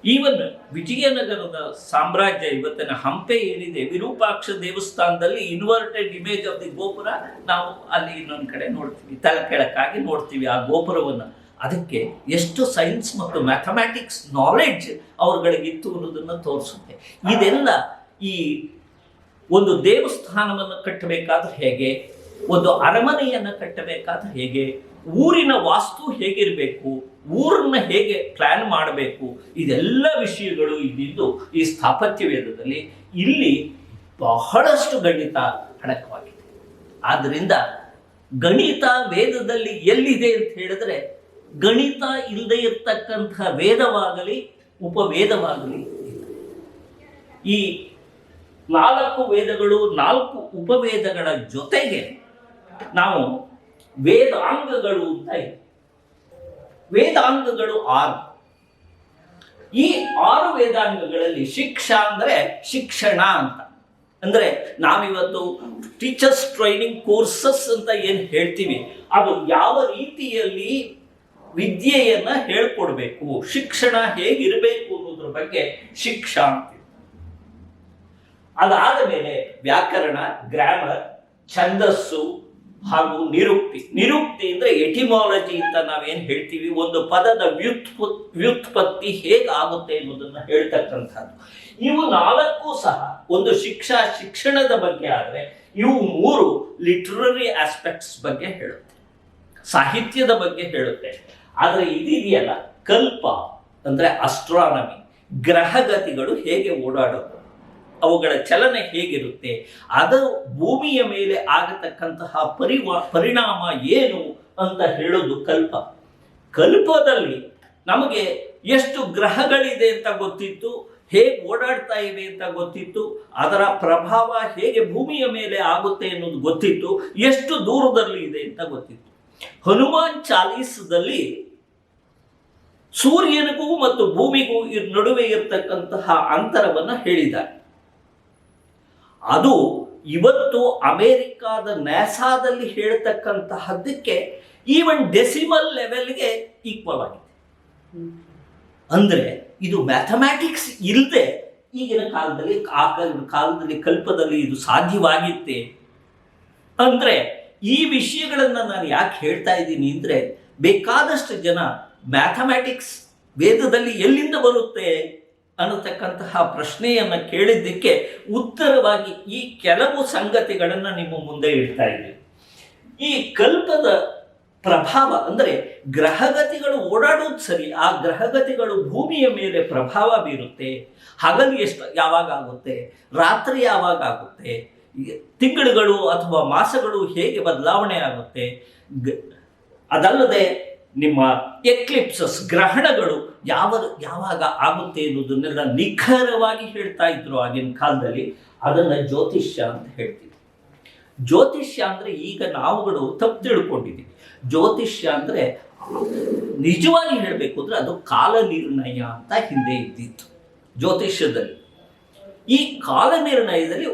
ಈವನ್ ವಿಜಯನಗರದ ಸಾಮ್ರಾಜ್ಯ, ಇವತ್ತಿನ ಹಂಪೆ ಏನಿದೆ, ವಿರೂಪಾಕ್ಷ ದೇವಸ್ಥಾನದಲ್ಲಿ ಇನ್ವರ್ಟೆಡ್ ಇಮೇಜ್ ಆಫ್ ದಿ ಗೋಪುರ ನಾವು ಅಲ್ಲಿ ಇನ್ನೊಂದು ಕಡೆ ನೋಡ್ತೀವಿ, ತಲೆ ಕೆಳಕ್ಕಾಗಿ ನೋಡ್ತೀವಿ ಆ ಗೋಪುರವನ್ನು. ಅದಕ್ಕೆ ಎಷ್ಟು ಸೈನ್ಸ್ ಮತ್ತು ಮ್ಯಾಥಮ್ಯಾಟಿಕ್ಸ್ ನಾಲೆಡ್ಜ್ ಅವ್ರಗಳಿಗಿತ್ತು ಅನ್ನೋದನ್ನು ತೋರಿಸುತ್ತೆ. ಇದೆಲ್ಲ ಈ ಒಂದು ದೇವಸ್ಥಾನವನ್ನು ಕಟ್ಟಬೇಕಾದ್ರೆ ಹೇಗೆ, ಒಂದು ಅರಮನೆಯನ್ನು ಕಟ್ಟಬೇಕಾದ್ರೆ ಹೇಗೆ, ಊರಿನ ವಾಸ್ತು ಹೇಗಿರಬೇಕು, ಊರನ್ನ ಹೇಗೆ ಪ್ಲಾನ್ ಮಾಡಬೇಕು, ಇದೆಲ್ಲ ವಿಷಯಗಳು ಇದ್ದಿದ್ದು ಈ ಸ್ಥಾಪತ್ಯ ವೇದದಲ್ಲಿ. ಇಲ್ಲಿ ಬಹಳಷ್ಟು ಗಣಿತ ಅಡಕವಾಗಿದೆ. ಆದ್ದರಿಂದ ಗಣಿತ ವೇದದಲ್ಲಿ ಎಲ್ಲಿದೆ ಅಂತ ಹೇಳಿದ್ರೆ, ಗಣಿತ ಇಲ್ಲದೆ ಇರತಕ್ಕಂಥ ವೇದವಾಗಲಿ ಉಪವೇದವಾಗಲಿ, ಈ 4 ವೇದಗಳು 4 ಉಪವೇದಗಳ ಜೊತೆಗೆ ನಾವು ವೇದಾಂಗಗಳು ಅಂತ ಇದೆ. ವೇದಾಂಗಗಳು 6. ಈ 6 ವೇದಾಂಗಗಳಲ್ಲಿ ಶಿಕ್ಷಾ ಅಂದರೆ ಶಿಕ್ಷಣ ಅಂತ, ಅಂದರೆ ನಾವಿವತ್ತು ಟೀಚರ್ಸ್ ಟ್ರೈನಿಂಗ್ ಕೋರ್ಸಸ್ ಅಂತ ಏನು ಹೇಳ್ತೀವಿ, ಅದು ಯಾವ ರೀತಿಯಲ್ಲಿ ವಿದ್ಯೆಯನ್ನ ಹೇಳ್ಕೊಡ್ಬೇಕು, ಶಿಕ್ಷಣ ಹೇಗಿರಬೇಕು ಅನ್ನೋದ್ರ ಬಗ್ಗೆ ಶಿಕ್ಷಾ ಅಂತೀವಿ. ಅದಾದ ಮೇಲೆ ವ್ಯಾಕರಣ, ಗ್ರಾಮರ್, ಛಂದಸ್ಸು ಹಾಗೂ ನಿರುಕ್ತಿ. ನಿರುಕ್ತಿ ಅಂದ್ರೆ ಎಟಿಮಾಲಜಿ ಅಂತ ನಾವೇನು ಹೇಳ್ತೀವಿ, ಒಂದು ಪದದ ವ್ಯುತ್ಪತ್ತಿ ಹೇಗಾಗುತ್ತೆ ಅನ್ನೋದನ್ನ ಹೇಳ್ತಕ್ಕಂಥದ್ದು. ಇವು 4 ಸಹ ಒಂದು ಶಿಕ್ಷಣದ ಬಗ್ಗೆ ಆದರೆ, ಇವು 3 ಲಿಟ್ರರಿ ಆಸ್ಪೆಕ್ಟ್ಸ್ ಬಗ್ಗೆ ಹೇಳುತ್ತೆ, ಸಾಹಿತ್ಯದ ಬಗ್ಗೆ ಹೇಳುತ್ತೆ. ಆದರೆ ಇದೆಯಲ್ಲ ಕಲ್ಪ ಅಂದ್ರೆ ಅಸ್ಟ್ರಾನಮಿ, ಗ್ರಹಗತಿಗಳು ಹೇಗೆ ಓಡಾಡೋದು, ಅವುಗಳ ಚಲನೆ ಹೇಗಿರುತ್ತೆ, ಅದು ಭೂಮಿಯ ಮೇಲೆ ಆಗತಕ್ಕಂತಹ ಪರಿಣಾಮ ಏನು ಅಂತ ಹೇಳೋದು ಕಲ್ಪ. ಕಲ್ಪದಲ್ಲಿ ನಮಗೆ ಎಷ್ಟು ಗ್ರಹಗಳಿದೆ ಅಂತ ಗೊತ್ತಿತ್ತು, ಹೇಗೆ ಓಡಾಡ್ತಾ ಇವೆ ಅಂತ ಗೊತ್ತಿತ್ತು, ಅದರ ಪ್ರಭಾವ ಹೇಗೆ ಭೂಮಿಯ ಮೇಲೆ ಆಗುತ್ತೆ ಅನ್ನೋದು ಗೊತ್ತಿತ್ತು, ಎಷ್ಟು ದೂರದಲ್ಲಿ ಇದೆ ಅಂತ ಗೊತ್ತಿತ್ತು. ಹನುಮಾನ್ ಚಾಲೀಸದಲ್ಲಿ ಸೂರ್ಯನಿಗೂ ಮತ್ತು ಭೂಮಿಗೂ ನಡುವೆ ಇರತಕ್ಕಂತಹ ಅಂತರವನ್ನು ಹೇಳಿದ್ದಾರೆ. ಅದು ಇವತ್ತು ಅಮೆರಿಕಾದ ನ್ಯಾಸಾದಲ್ಲಿ ಹೇಳ್ತಕ್ಕಂತಹದ್ದಕ್ಕೆ ಈವನ್ ಡೆಸಿಮಲ್ ಲೆವೆಲ್ಗೆ ಈಕ್ವಲ್ ಆಗಿದೆ. ಅಂದರೆ ಇದು ಮ್ಯಾಥಮ್ಯಾಟಿಕ್ಸ್ ಇಲ್ಲದೆ ಈಗಿನ ಕಾಲದಲ್ಲಿ ಕಲ್ಪದಲ್ಲಿ ಇದು ಸಾಧ್ಯವಾಗಿತ್ತೆ. ಅಂದರೆ ಈ ವಿಷಯಗಳನ್ನು ನಾನು ಯಾಕೆ ಹೇಳ್ತಾ ಇದ್ದೀನಿ ಅಂದರೆ, ಬೇಕಾದಷ್ಟು ಜನ ಮ್ಯಾಥಮ್ಯಾಟಿಕ್ಸ್ ವೇದದಲ್ಲಿ ಎಲ್ಲಿಂದ ಬರುತ್ತೆ ಅನ್ನತಕ್ಕಂತಹ ಪ್ರಶ್ನೆಯನ್ನು ಕೇಳಿದ್ದಕ್ಕೆ ಉತ್ತರವಾಗಿ ಈ ಕೆಲವು ಸಂಗತಿಗಳನ್ನು ನಿಮ್ಮ ಮುಂದೆ ಇಡ್ತಾ ಇದ್ದೀವಿ. ಈ ಕಲ್ಪದ ಪ್ರಭಾವ ಅಂದರೆ ಗ್ರಹಗತಿಗಳು ಓಡಾಡೋದು ಸರಿ, ಆ ಗ್ರಹಗತಿಗಳು ಭೂಮಿಯ ಮೇಲೆ ಪ್ರಭಾವ ಬೀರುತ್ತೆ. ಹಗಲು ಯಾವಾಗ ಆಗುತ್ತೆ, ರಾತ್ರಿ ಯಾವಾಗ ಆಗುತ್ತೆ, ತಿಂಗಳುಗಳು ಅಥವಾ ಮಾಸಗಳು ಹೇಗೆ ಬದಲಾವಣೆ ಆಗುತ್ತೆ, ಅದಲ್ಲದೆ ನಿಮ್ಮ ಎಕ್ಲಿಪ್ಸಸ್ ಗ್ರಹಣಗಳು ಯಾವಾಗ ಆಗುತ್ತೆ ಅನ್ನೋದನ್ನೆಲ್ಲ ನಿಖರವಾಗಿ ಹೇಳ್ತಾ ಇದ್ರು ಆಗಿನ ಕಾಲದಲ್ಲಿ. ಅದನ್ನು ಜ್ಯೋತಿಷ್ಯ ಅಂತ ಹೇಳ್ತೀವಿ. ಜ್ಯೋತಿಷ್ಯ ಅಂದರೆ ಈಗ ನಾವುಗಳು ತಪ್ಪು ತಿಳ್ಕೊಂಡಿದ್ದೀವಿ. ಜ್ಯೋತಿಷ್ಯ ಅಂದರೆ ನಿಜವಾಗಿ ಹೇಳಬೇಕು ಅಂದರೆ ಅದು ಕಾಲ ನಿರ್ಣಯ ಅಂತ ಹಿಂದೆ ಇದ್ದಿತ್ತು ಜ್ಯೋತಿಷ್ಯದಲ್ಲಿ. ಈ ಕಾಲ ನಿರ್ಣಯದಲ್ಲಿ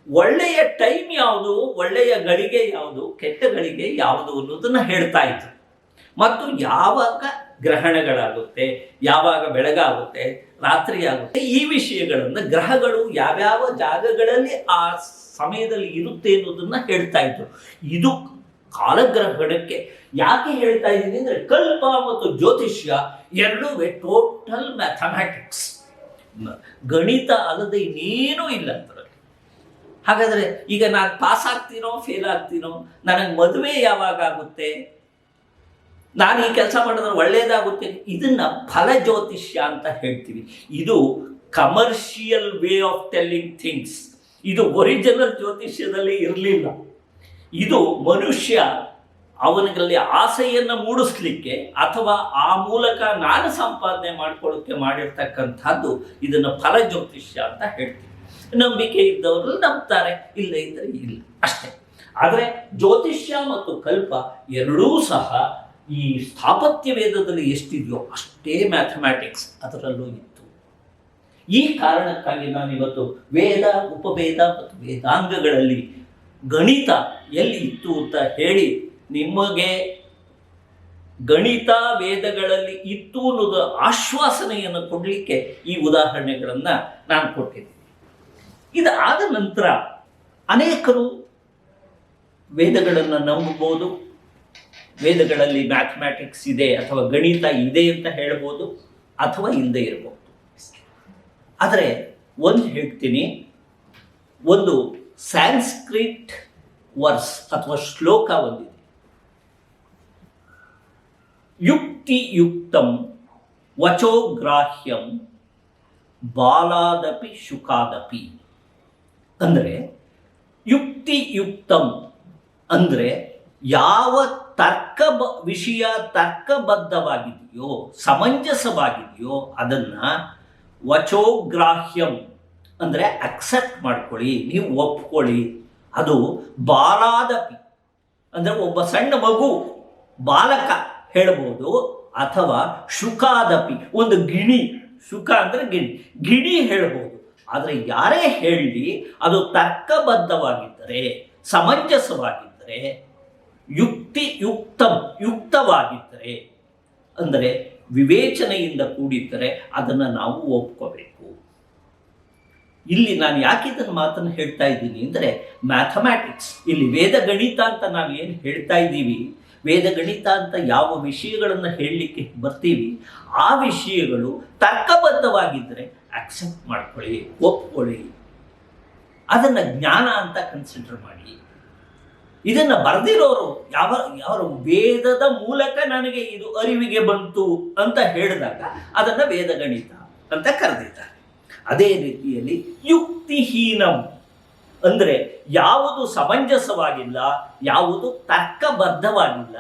ಒಳ್ಳೆಯ ಟೈಮ್ ಯಾವುದು, ಒಳ್ಳೆಯ ಗಳಿಗೆ ಯಾವುದು, ಕೆಟ್ಟ ಗಳಿಗೆ ಯಾವುದು ಅನ್ನೋದನ್ನು ಹೇಳ್ತಾ ಇದ್ರು. ಮತ್ತು ಯಾವಾಗ ಗ್ರಹಣಗಳಾಗುತ್ತೆ, ಯಾವಾಗ ಬೆಳಗಾಗುತ್ತೆ, ರಾತ್ರಿ ಆಗುತ್ತೆ, ಈ ವಿಷಯಗಳನ್ನು ಗ್ರಹಗಳು ಯಾವ್ಯಾವ ಜಾಗಗಳಲ್ಲಿ ಆ ಸಮಯದಲ್ಲಿ ಇರುತ್ತೆ ಅನ್ನೋದನ್ನ ಹೇಳ್ತಾ ಇದ್ರು. ಇದು ಕಾಲಗ್ರಹಣಕ್ಕೆ ಯಾಕೆ ಹೇಳ್ತಾ ಇದ್ದೀನಿ ಅಂದರೆ, ಕಲ್ಪ ಮತ್ತು ಜ್ಯೋತಿಷ್ಯ ಎರಡೂ ಟೋಟಲ್ ಮ್ಯಾಥಮ್ಯಾಟಿಕ್ಸ್, ಗಣಿತ ಅಲ್ಲದೆ ಇನ್ನೇನೂ ಇಲ್ಲ ಅದರಲ್ಲಿ. ಹಾಗಾದರೆ ಈಗ ನಾನು ಪಾಸ್ ಆಗ್ತೀನೋ ಫೇಲ್ ಆಗ್ತೀನೋ, ನನಗೆ ಮದುವೆ ಯಾವಾಗ ಆಗುತ್ತೆ, ನಾನು ಈ ಕೆಲಸ ಮಾಡಿದ್ರೆ ಒಳ್ಳೆಯದಾಗುತ್ತೆ, ಇದನ್ನ ಫಲ ಜ್ಯೋತಿಷ್ಯ ಅಂತ ಹೇಳ್ತೀವಿ. ಇದು commercial way of telling things. ಇದು ಒರಿಜಿನಲ್ ಜ್ಯೋತಿಷ್ಯದಲ್ಲಿ ಇರಲಿಲ್ಲ. ಇದು ಮನುಷ್ಯ ಅವನಿಗಲ್ಲಿ ಆಸೆಯನ್ನು ಮೂಡಿಸ್ಲಿಕ್ಕೆ ಅಥವಾ ಆ ಮೂಲಕ ನಾನು ಸಂಪಾದನೆ ಮಾಡ್ಕೊಳ್ಳೋಕ್ಕೆ ಮಾಡಿರ್ತಕ್ಕಂಥದ್ದು, ಇದನ್ನು ಫಲ ಜ್ಯೋತಿಷ್ಯ ಅಂತ ಹೇಳ್ತೀವಿ. ನಂಬಿಕೆ ಇದ್ದವರು ನಂಬ್ತಾರೆ, ಇಲ್ಲ ಇದ್ದರೆ ಇಲ್ಲ, ಅಷ್ಟೇ. ಆದರೆ ಜ್ಯೋತಿಷ್ಯ ಮತ್ತು ಕಲ್ಪ ಎರಡೂ ಸಹ ಈ ಸ್ಥಾಪತ್ಯ ವೇದದಲ್ಲಿ ಎಷ್ಟಿದೆಯೋ ಅಷ್ಟೇ ಮ್ಯಾಥಮ್ಯಾಟಿಕ್ಸ್ ಅದರಲ್ಲೂ ಇತ್ತು. ಈ ಕಾರಣಕ್ಕಾಗಿ ನಾನಿವತ್ತು ವೇದ, ಉಪವೇದ ಮತ್ತು ವೇದಾಂಗಗಳಲ್ಲಿ ಗಣಿತ ಎಲ್ಲಿ ಇತ್ತು ಅಂತ ಹೇಳಿ ನಿಮಗೆ ಗಣಿತ ವೇದಗಳಲ್ಲಿ ಇತ್ತು ಅನ್ನೋದು ಆಶ್ವಾಸನೆಯನ್ನು ಕೊಡಲಿಕ್ಕೆ ಈ ಉದಾಹರಣೆಗಳನ್ನು ನಾನು ಕೊಟ್ಟಿದ್ದೀನಿ. ಇದಾದ ನಂತರ ಅನೇಕರು ವೇದಗಳನ್ನು ನಂಬಬಹುದು, ವೇದಗಳಲ್ಲಿ ಮ್ಯಾಥಮ್ಯಾಟಿಕ್ಸ್ ಇದೆ ಅಥವಾ ಗಣಿತ ಇದೆ ಅಂತ ಹೇಳ್ಬೋದು, ಅಥವಾ ಇಲ್ಲದೆ ಇರಬಹುದು. ಆದರೆ ಒಂದು ಹೇಳ್ತೀನಿ, ಒಂದು ಸ್ಯಾನ್ಸ್ಕ್ರಿಟ್ ವರ್ಸ್ ಅಥವಾ ಶ್ಲೋಕ ಒಂದಿದೆ, ಯುಕ್ತಿಯುಕ್ತಂ ವಚೋಗ್ರಾಹ್ಯಂ ಬಾಲಾದಪಿ ಶುಕಾದಪಿ. ಅಂದರೆ ಯುಕ್ತಿಯುಕ್ತಂ ಅಂದರೆ ಯಾವ ವಿಷಯ ತರ್ಕಬದ್ಧವಾಗಿದೆಯೋ, ಸಮಂಜಸವಾಗಿದೆಯೋ ಅದನ್ನು ವಚೋಗ್ರಾಹ್ಯಂ ಅಂದರೆ ಅಕ್ಸೆಪ್ಟ್ ಮಾಡ್ಕೊಳ್ಳಿ, ನೀವು ಒಪ್ಕೊಳ್ಳಿ. ಅದು ಬಾಲಾದಪಿ ಅಂದರೆ ಒಬ್ಬ ಸಣ್ಣ ಮಗು, ಬಾಲಕ ಹೇಳ್ಬೋದು, ಅಥವಾ ಶುಕಾದಪಿ ಒಂದು ಗಿಣಿ, ಶುಕ ಅಂದರೆ ಗಿಣಿ ಹೇಳ್ಬೋದು. ಆದರೆ ಯಾರೇ ಹೇಳಿ ಅದು ತರ್ಕಬದ್ಧವಾಗಿದ್ದರೆ, ಸಮಂಜಸವಾಗಿದ್ದರೆ, ಯುಕ್ತವಾಗಿದ್ದರೆ ಅಂದರೆ ವಿವೇಚನೆಯಿಂದ ಕೂಡಿದ್ದರೆ ಅದನ್ನು ನಾವು ಒಪ್ಕೋಬೇಕು. ಇಲ್ಲಿ ನಾನು ಯಾಕೆ ಇದನ್ನು ಮಾತನ್ನು ಹೇಳ್ತಾ ಇದ್ದೀನಿ ಅಂದರೆ, ಮ್ಯಾಥಮ್ಯಾಟಿಕ್ಸ್, ಇಲ್ಲಿ ವೇದಗಣಿತ ಅಂತ ನಾವು ಏನು ಹೇಳ್ತಾ ಇದ್ದೀವಿ, ವೇದಗಣಿತ ಅಂತ ಯಾವ ವಿಷಯಗಳನ್ನು ಹೇಳಲಿಕ್ಕೆ ಬರ್ತೀವಿ ಆ ವಿಷಯಗಳು ತರ್ಕಬದ್ಧವಾಗಿದ್ದರೆ ಅಕ್ಸೆಪ್ಟ್ ಮಾಡ್ಕೊಳ್ಳಿ, ಒಪ್ಕೊಳ್ಳಿ, ಅದನ್ನು ಜ್ಞಾನ ಅಂತ ಕನ್ಸಿಡರ್ ಮಾಡಿ. ಇದನ್ನು ಬರೆದಿರೋರು ಯಾವ ವೇದದ ಮೂಲಕ ನನಗೆ ಇದು ಅರಿವಿಗೆ ಬಂತು ಅಂತ ಹೇಳಿದಾಗ ಅದನ್ನು ವೇದಗಣಿತ ಅಂತ ಕರೆದಿದ್ದಾರೆ. ಅದೇ ರೀತಿಯಲ್ಲಿ ಯುಕ್ತಿಹೀನಂ ಅಂದರೆ ಯಾವುದು ಸಮಂಜಸವಾಗಿಲ್ಲ, ಯಾವುದು ತರ್ಕಬದ್ಧವಾಗಿಲ್ಲ,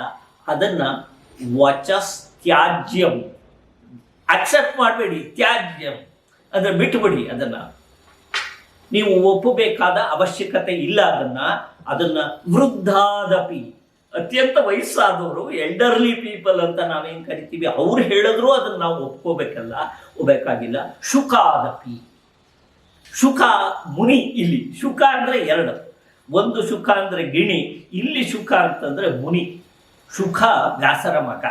ಅದನ್ನು ವಚಸ್ತ್ಯಾಜ್ಯಂ, ಅಕ್ಸೆಪ್ಟ್ ಮಾಡಬೇಡಿ, ತ್ಯಾಜ್ಯಂ ಅಂದರೆ ಬಿಟ್ಟುಬಿಡಿ, ಅದನ್ನು ನೀವು ಒಪ್ಪಬೇಕಾದ ಅವಶ್ಯಕತೆ ಇಲ್ಲ. ಅದನ್ನು ವೃದ್ಧಾದಪಿ, ಅತ್ಯಂತ ವಯಸ್ಸಾದವರು, ಎಲ್ಡರ್ಲಿ ಪೀಪಲ್ ಅಂತ ನಾವೇನು ಕರಿತೀವಿ, ಅವ್ರು ಹೇಳಿದ್ರು ಅದನ್ನು ನಾವು ಒಪ್ಪಬೇಕಾಗಿಲ್ಲ. ಶುಕಾದಪಿ, ಶುಕ ಮುನಿ, ಇಲ್ಲಿ ಶುಕ ಅಂದರೆ ಎರಡು, ಒಂದು ಶುಕ ಅಂದರೆ ಗಿಣಿ, ಇಲ್ಲಿ ಶುಕ ಅಂತಂದರೆ ಮುನಿ. ಶುಕ ವ್ಯಾಸರ ಮಗ,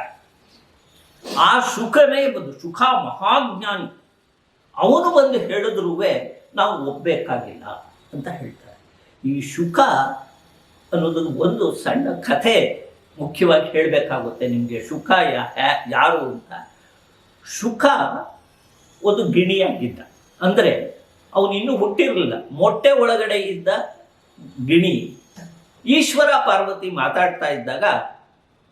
ಆ ಶುಕನೇ ಬಂದು, ಶುಕ ಮಹಾಜ್ಞಾನಿ, ಅವನು ಬಂದು ಹೇಳಿದ್ರೂ ನಾವು ಒಪ್ಪಬೇಕಾಗಿಲ್ಲ ಅಂತ ಹೇಳ್ತಾರೆ. ಈ ಶುಕ ಅನ್ನೋದು ಒಂದು ಸಣ್ಣ ಕಥೆ ಮುಖ್ಯವಾಗಿ ಹೇಳಬೇಕಾಗುತ್ತೆ ನಿಮಗೆ. ಶುಕ ಯಾರು ಅಂತ. ಶುಕ ಒಂದು ಗಿಣಿಯಾಗಿದ್ದ, ಅಂದರೆ ಅವನು ಇನ್ನೂ ಹುಟ್ಟಿರಲಿಲ್ಲ, ಮೊಟ್ಟೆ ಒಳಗಡೆ ಇದ್ದ ಗಿಣಿ. ಈಶ್ವರ ಪಾರ್ವತಿ ಮಾತಾಡ್ತಾ ಇದ್ದಾಗ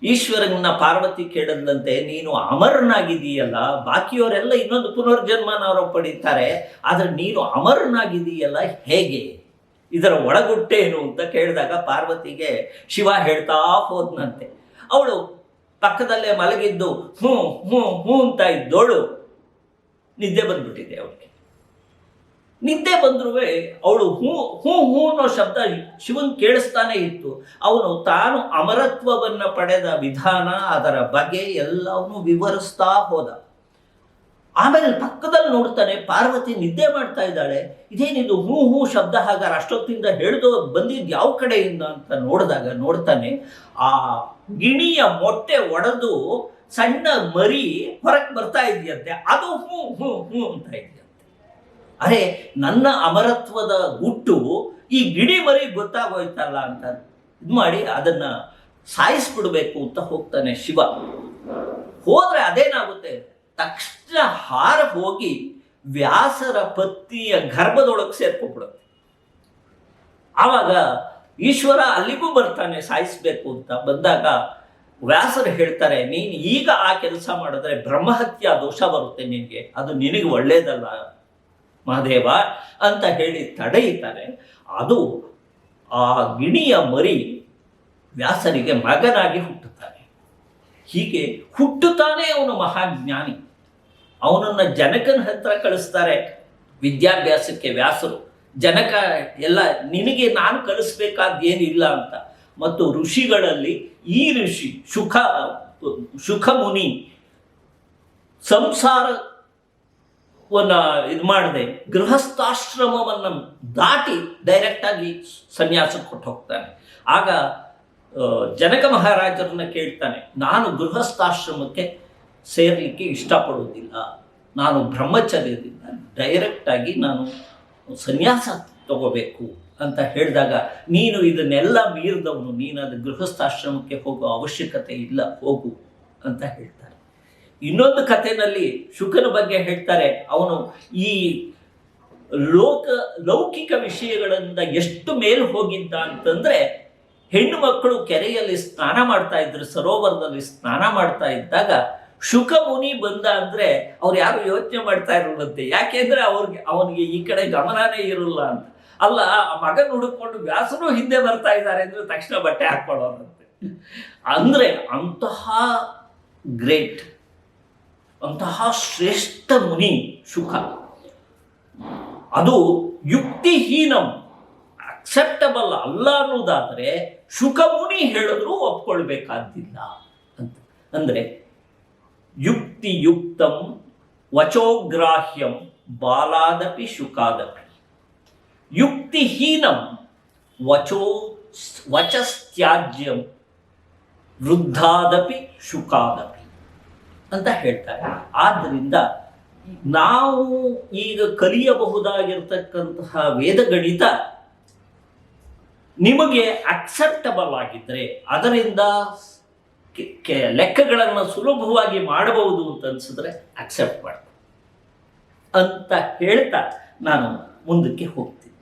ಈಶ್ವರನ ಪಾರ್ವತಿ ಕೇಳಿದಂತೆ, ನೀನು ಅಮರನಾಗಿದೀಯಲ್ಲ, ಬಾಕಿಯವರೆಲ್ಲ ಇನ್ನೊಂದು ಪುನರ್ಜನ್ಮನವರು ಪಡೀತಾರೆ, ಆದರೆ ನೀನು ಅಮರನಾಗಿದೀಯಲ್ಲ, ಹೇಗೆ, ಇದರ ಒಳಗುಟ್ಟೇನು ಅಂತ ಕೇಳಿದಾಗ ಪಾರ್ವತಿಗೆ ಶಿವ ಹೇಳ್ತಾ ಹೋದ್ನಂತೆ. ಅವಳು ಪಕ್ಕದಲ್ಲೇ ಮಲಗಿದ್ದು ಹ್ಞೂ ಹ್ಞೂ ಹ್ಞೂ ಅಂತ ಇದ್ದೋಳು ನಿದ್ದೆ ಬಂದ್ಬಿಟ್ಟಿದೆ. ಅವಳಿಗೆ ನಿದ್ದೆ ಬಂದ್ರೂ ಅವಳು ಹ್ಞೂ ಹ್ಞೂ ಹ್ಞೂ ಅನ್ನೋ ಶಬ್ದ ಶಿವನ್ ಕೇಳಿಸ್ತಾನೆ ಇತ್ತು. ಅವನು ತಾನು ಅಮರತ್ವವನ್ನು ಪಡೆದ ವಿಧಾನ, ಅದರ ಬಗೆ ಎಲ್ಲವನ್ನೂ ವಿವರಿಸ್ತಾ ಹೋದ. ಆಮೇಲೆ ಪಕ್ಕದಲ್ಲಿ ನೋಡ್ತಾನೆ, ಪಾರ್ವತಿ ನಿದ್ದೆ ಮಾಡ್ತಾ ಇದ್ದಾಳೆ. ಇದೇನಿದು ಹ್ಞೂ ಹ್ಞೂ ಶಬ್ದ, ಹಾಗಾದ್ರೆ ಅಷ್ಟೊತ್ತಿಂದ ಹೇಳ್ದು ಬಂದಿದ್ದು ಯಾವ ಕಡೆಯಿಂದ ಅಂತ ನೋಡ್ತಾನೆ, ಆ ಗಿಣಿಯ ಮೊಟ್ಟೆ ಒಡೆದು ಸಣ್ಣ ಮರಿ ಹೊರಗೆ ಬರ್ತಾ ಇದೆಯಂತೆ. ಅದು ಹ್ಞೂ ಹ್ಞೂ ಹ್ಞೂ ಅಂತ ಇದೆಯಂತೆ. ಅರೆ, ನನ್ನ ಅಮರತ್ವದ ಗುಟ್ಟು ಈ ಗಿಣಿ ಮರಿ ಗೊತ್ತಾಗೋಯ್ತಲ್ಲ ಅಂತ ಇದು ಮಾಡಿ ಅದನ್ನು ಸಾಯಿಸ್ಬಿಡ್ಬೇಕು ಅಂತ ಹೋಗ್ತಾನೆ ಶಿವ. ಹೋದರೆ ಅದೇನಾಗುತ್ತೆ, ತಕ್ಷಣ ಹಾರ ಹೋಗಿ ವ್ಯಾಸರ ಪತ್ನಿಯ ಗರ್ಭದೊಳಗೆ ಸೇರ್ಕೊಂಡ್ಬಿಡುತ್ತೆ. ಆವಾಗ ಈಶ್ವರ ಅಲ್ಲಿಗೂ ಬರ್ತಾನೆ ಸಾಯಿಸಬೇಕು ಅಂತ. ಬಂದಾಗ ವ್ಯಾಸರು ಹೇಳ್ತಾರೆ, ನೀನು ಈಗ ಆ ಕೆಲಸ ಮಾಡಿದ್ರೆ ಬ್ರಹ್ಮಹತ್ಯಾ ದೋಷ ಬರುತ್ತೆ ನಿನಗೆ, ಅದು ನಿನಗೆ ಒಳ್ಳೇದಲ್ಲ ಮಹಾದೇವ ಅಂತ ಹೇಳಿ ತಡೆಯುತ್ತಾರೆ. ಅದು ಆ ಗಿಣಿಯ ಮರಿ ವ್ಯಾಸರಿಗೆ ಮಗನಾಗಿ ಹುಟ್ಟುತ್ತಾನೆ. ಹೀಗೆ ಹುಟ್ಟುತ್ತಾನೆ ಅವನು ಮಹಾಜ್ಞಾನಿ. ಅವನನ್ನು ಜನಕನ ಹತ್ರ ಕಳಿಸ್ತಾರೆ ವಿದ್ಯಾಭ್ಯಾಸಕ್ಕೆ ವ್ಯಾಸರು. ಜನಕ ಎಲ್ಲ ನಿನಗೆ ನಾನು ಕಲಿಸ್ಬೇಕಾದ್ದೇನಿಲ್ಲ ಅಂತ. ಮತ್ತು ಋಷಿಗಳಲ್ಲಿ ಈ ಋಷಿ ಶುಕ ಮುನಿ ಸಂಸಾರವನ್ನು ಇದು ಮಾಡದೆ ಗೃಹಸ್ಥಾಶ್ರಮವನ್ನು ದಾಟಿ ಡೈರೆಕ್ಟಾಗಿ ಸನ್ಯಾಸಕ್ಕೆ ಕೊಟ್ಟು ಹೋಗ್ತಾನೆ. ಆಗ ಜನಕ ಮಹಾರಾಜರನ್ನ ಕೇಳ್ತಾನೆ, ನಾನು ಗೃಹಸ್ಥಾಶ್ರಮಕ್ಕೆ ಸೇರಲಿಕ್ಕೆ ಇಷ್ಟಪಡುವುದಿಲ್ಲ, ನಾನು ಬ್ರಹ್ಮಚರ್ಯದಿಂದ ಡೈರೆಕ್ಟಾಗಿ ನಾನು ಸನ್ಯಾಸ ತಗೋಬೇಕು ಅಂತ ಹೇಳಿದಾಗ, ನೀನು ಇದನ್ನೆಲ್ಲ ಮೀರಿದವನು, ನೀನು ಅದು ಗೃಹಸ್ಥಾಶ್ರಮಕ್ಕೆ ಹೋಗೋ ಅವಶ್ಯಕತೆ ಇಲ್ಲ, ಹೋಗು ಅಂತ ಹೇಳ್ತಾರೆ. ಇನ್ನೊಂದು ಕಥೆಯಲ್ಲಿ ಶುಕನ ಬಗ್ಗೆ ಹೇಳ್ತಾರೆ, ಅವನು ಈ ಲೌಕಿಕ ವಿಷಯಗಳಿಂದ ಎಷ್ಟು ಮೇಲ್ ಹೋಗಿದ್ದ ಅಂತಂದ್ರೆ, ಹೆಣ್ಣು ಮಕ್ಕಳು ಕೆರೆಯಲ್ಲಿ ಸ್ನಾನ ಮಾಡ್ತಾ ಇದ್ರು, ಸರೋವರದಲ್ಲಿ ಸ್ನಾನ ಮಾಡ್ತಾ ಇದ್ದಾಗ ಶುಕ ಮುನಿ ಬಂದ ಅಂದ್ರೆ ಅವ್ರು ಯಾರು ಯೋಚನೆ ಮಾಡ್ತಾ ಇರಲ್ಲಂತೆ. ಯಾಕೆಂದ್ರೆ ಅವನಿಗೆ ಈ ಕಡೆ ಗಮನನೇ ಇರಲ್ಲ ಅಂತ. ಅಲ್ಲ, ಮಗನ ಹುಡುಕೊಂಡು ವ್ಯಾಸರು ಹಿಂದೆ ಬರ್ತಾ ಇದ್ದಾರೆ ಅಂದ್ರೆ ತಕ್ಷಣ ಬಟ್ಟೆ ಹಾಕೊಳ್ಳೋರಂತೆ. ಅಂದ್ರೆ ಅಂತಹ ಗ್ರೇಟ್, ಅಂತಹ ಶ್ರೇಷ್ಠ ಮುನಿ ಶುಕ. ಅದು ಯುಕ್ತಿಹೀನಂ, ಅಕ್ಸೆಪ್ಟಬಲ್ ಅಲ್ಲ ಅನ್ನೋದಾದರೆ ಶುಕ ಮುನಿ ಹೇಳಿದ್ರು ಒಪ್ಕೊಳ್ಬೇಕಾದ್ದಿಲ್ಲ ಅಂತ. ಅಂದ್ರೆ ಯುಕ್ತಿಯುಕ್ತಂ ವಚೋಗ್ರಾಹ್ಯಂ ಬಾಲಾದಪಿ ಶುಕಾದಪಿ, ಯುಕ್ತಿಹೀನಂ ವಚಸ್ತ್ಯಾಜ್ಯಂ ವೃದ್ಧಾದಪಿ ಶುಕಾದಪಿ ಅಂತ ಹೇಳ್ತಾರೆ. ಆದ್ದರಿಂದ ನಾವು ಈಗ ಕಲಿಯಬಹುದಾಗಿರ್ತಕ್ಕಂತಹ ವೇದಗಣಿತ ನಿಮಗೆ ಅಕ್ಸೆಪ್ಟಬಲ್ ಆಗಿದ್ದರೆ ಅದರಿಂದ ಲೆಕ್ಕಗಳನ್ನು ಸುಲಭವಾಗಿ ಮಾಡಬಹುದು ಅಂತ ಅನ್ಸಿದ್ರೆ ಅಕ್ಸೆಪ್ಟ್ ಮಾಡಿ ಅಂತ ಹೇಳ್ತಾ ನಾನು ಮುಂದಕ್ಕೆ ಹೋಗ್ತೀನಿ.